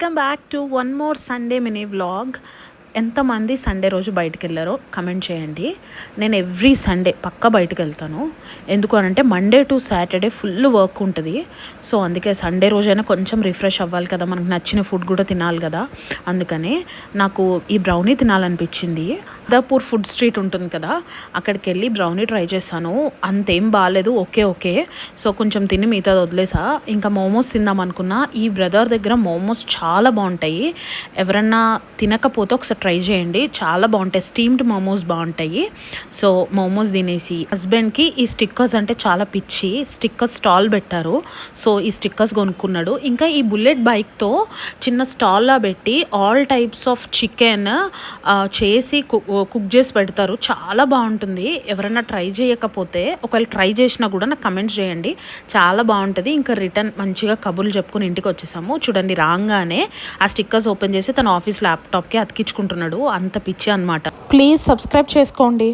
Welcome back to one more Sunday mini vlog. ఎంతమంది Sunday రోజు బయటకు వెళ్ళారో కమెంట్ చేయండి. నేను ఎవ్రీ సండే పక్కా బయటకు వెళ్తాను. ఎందుకు అనంటే Monday to Saturday full work ఉంటుంది. సో అందుకే సండే రోజైనా కొంచెం రిఫ్రెష్ అవ్వాలి కదా, మనకు నచ్చిన ఫుడ్ కూడా తినాలి కదా. అందుకనే నాకు ఈ బ్రౌనీ తినాలనిపించింది. దాపూర్ ఫుడ్ స్ట్రీట్ ఉంటుంది కదా, అక్కడికి వెళ్ళి బ్రౌనీ ట్రై చేశాను. అంతేం బాగాలేదు, ఓకే. సో కొంచెం తిని మిగతాది వదిలేసా. ఇంకా మోమోస్ తిందాం అనుకున్నా. ఈ బ్రదర్ దగ్గర మోమోస్ చాలా బాగుంటాయి. ఎవరన్నా తినకపోతే ఒకసారి ట్రై చేయండి, చాలా బాగుంటాయి. స్టీమ్డ్ మోమోస్ బాగుంటాయి. సో మోమోస్ తినేసి హస్బెండ్కి ఈ స్టిక్కర్స్ అంటే చాలా పిచ్చి. స్టిక్కర్స్ స్టాల్ పెట్టారు, సో ఈ స్టిక్కర్స్ కొనుక్కున్నాడు. ఇంకా ఈ బుల్లెట్ బైక్తో చిన్న స్టాల్లా పెట్టి ఆల్ టైప్స్ ఆఫ్ చికెన్ చేసి కుక్ చేసి పెడతారు. చాలా బాగుంటుంది. ఎవరైనా ట్రై చేయకపోతే, ఒకవేళ ట్రై చేసినా కూడా నాకు కమెంట్స్ చేయండి. చాలా బాగుంటుంది. ఇంకా రిటర్న్ మంచిగా కబుర్లు చెప్పుకుని ఇంటికి వచ్చేసాము. చూడండి, రాగానే ఆ స్టిక్కర్స్ ఓపెన్ చేసి తన ఆఫీస్ ల్యాప్టాప్కి అతికించుకుంటున్నాడు. అంత పిచ్చి అనమాట. ప్లీజ్ సబ్స్క్రైబ్ చేసుకోండి.